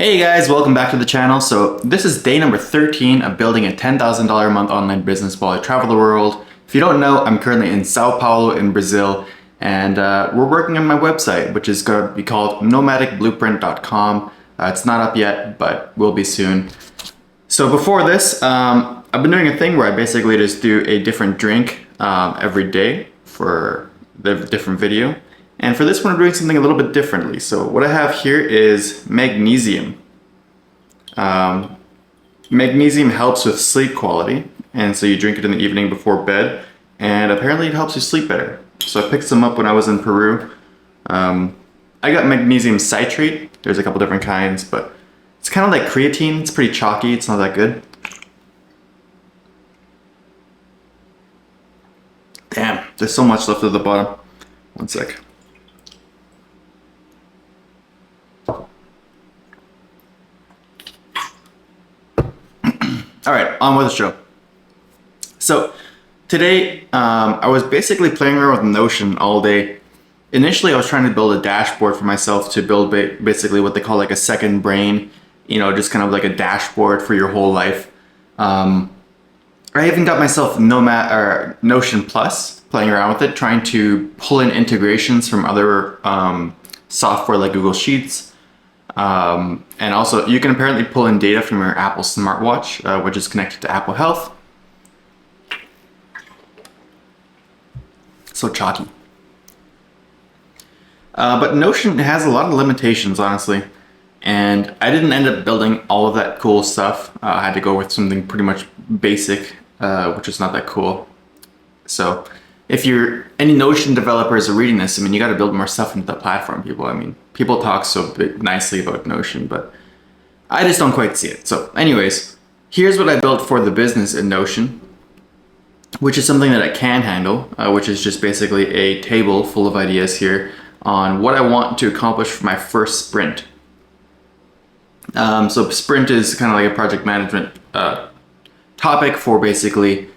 Hey guys, welcome back to the channel. So this is day number 13 of building a $10,000 a month online business while I travel the world. If you don't know, I'm currently in Sao Paulo in Brazil, and we're working on my website, which is going to be called nomadicblueprint.com. It's not up yet, but will be soon. So before this, I've been doing a thing where I basically just do a different drink every day for the different video. And for this one, I'm doing something a little bit differently. So what I have here is magnesium. Magnesium helps with sleep quality. And so you drink it in the evening before bed. And apparently it helps you sleep better. So I picked some up when I was in Peru. I got magnesium citrate. There's a couple different kinds, but it's kind of like creatine. It's pretty chalky. It's not that good. Damn, there's so much left at the bottom. One sec. All right, on with the show. So today, I was basically playing around with Notion all day. Initially, I was trying to build a dashboard for myself to build basically what they call like a second brain, just kind of like a dashboard for your whole life. I even got myself Notion Plus, playing around with it, trying to pull in integrations from other software like Google Sheets. And also, you can apparently pull in data from your Apple smartwatch, which is connected to Apple Health. So chalky. But Notion has a lot of limitations, honestly. And I didn't end up building all of that cool stuff. I had to go with something pretty much basic, which is not that cool. So if any Notion developers are reading this, you got to build more stuff into the platform, people. People talk so nicely about Notion, but I just don't quite see it. So anyways, here's what I built for the business in Notion, which is something that I can handle, which is just basically a table full of ideas here on what I want to accomplish for my first sprint. So sprint is kind of like a project management topic for basically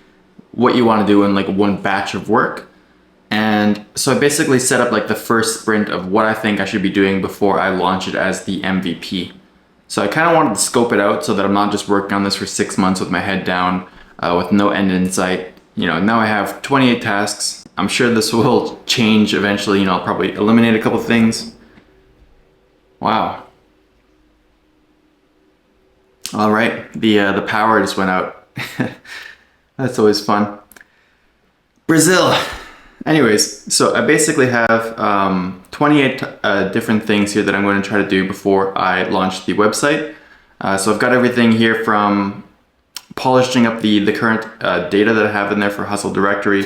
what you want to do in like one batch of work. And so I basically set up like the first sprint of what I think I should be doing before I launch it as the MVP. So I kind of wanted to scope it out so that I'm not just working on this for 6 months with my head down, with no end in sight. Now I have 28 tasks. I'm sure this will change eventually. I'll probably eliminate a couple things. Wow. All right, the power just went out. That's always fun. Brazil. Anyways, so I basically have 28 different things here that I'm going to try to do before I launch the website. So I've got everything here from polishing up the current data that I have in there for Hustle Directory,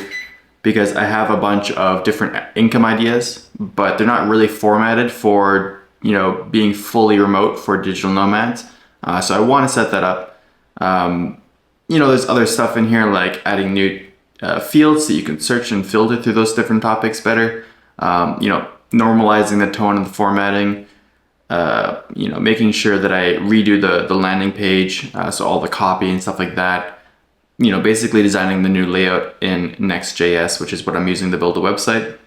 because I have a bunch of different income ideas, but they're not really formatted for being fully remote for digital nomads. So I want to set that up. There's other stuff in here like adding new fields that you can search and filter through those different topics better. Normalizing the tone and the formatting. Making sure that I redo the landing page, so all the copy and stuff like that. Basically designing the new layout in Next.js, which is what I'm using to build a website.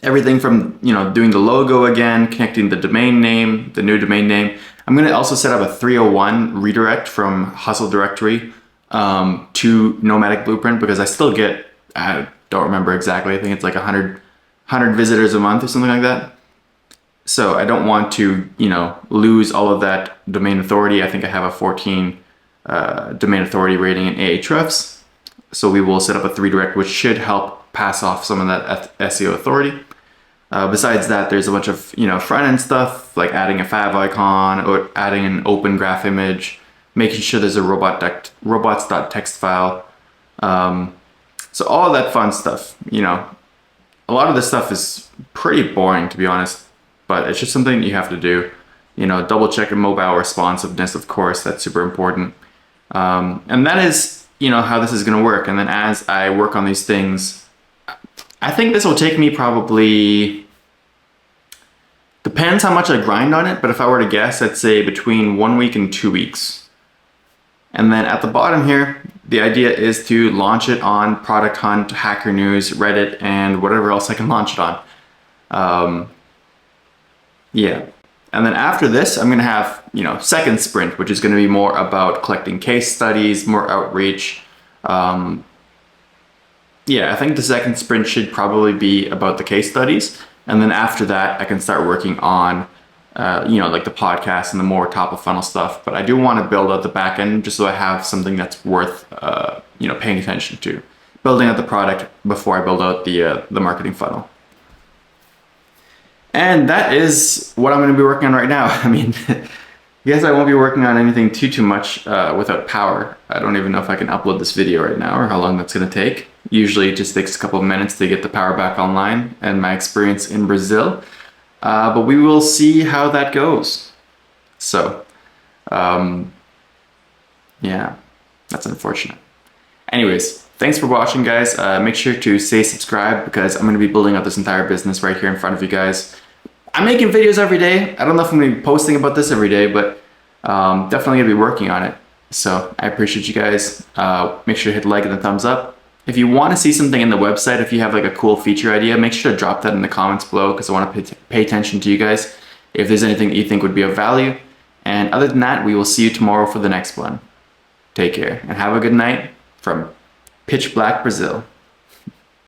Everything from doing the logo again, connecting the domain name, the new domain name. I'm going to also set up a 301 redirect from Hustle Directory to Nomadic Blueprint, because I still get, I don't remember exactly, I think it's like 100 visitors a month or something like that. So I don't want to, lose all of that domain authority. I think I have a 14 domain authority rating in Ahrefs. So we will set up a 3 redirect, which should help pass off some of that SEO authority. Besides that, there's a bunch of front-end stuff like adding a favicon or adding an open graph image, making sure there's a robots.txt file. So all of that fun stuff. A lot of this stuff is pretty boring, to be honest, but it's just something you have to do. Double check mobile responsiveness, of course, that's super important. And that is how this is going to work. And then as I work on these things, I think this will take me probably, depends how much I grind on it, but if I were to guess, I'd say between 1 week and 2 weeks. And then at the bottom here, the idea is to launch it on Product Hunt, Hacker News, Reddit, and whatever else I can launch it on. Yeah. And then after this, I'm going to have, second sprint, which is going to be more about collecting case studies, more outreach. Yeah, I think the second sprint should probably be about the case studies. And then after that, I can start working on, like the podcast and the more top of funnel stuff. But I do want to build out the back end just so I have something that's worth, paying attention to. Building out the product before I build out the marketing funnel. And that is what I'm going to be working on right now. I mean, I guess I won't be working on anything too much without power. I don't even know if I can upload this video right now or how long that's going to take. Usually it just takes a couple of minutes to get the power back online and my experience in Brazil. But we will see how that goes. So, yeah, that's unfortunate. Anyways, thanks for watching, guys. Make sure to stay subscribed because I'm going to be building out this entire business right here in front of you guys. I'm making videos every day. I don't know if I'm going to be posting about this every day, but definitely going to be working on it. So I appreciate you guys. Make sure to hit like and a thumbs up. If you want to see something in the website, if you have like a cool feature idea, make sure to drop that in the comments below because I want to pay attention to you guys if there's anything that you think would be of value. And other than that, we will see you tomorrow for the next one. Take care and have a good night from Pitch Black, Brazil.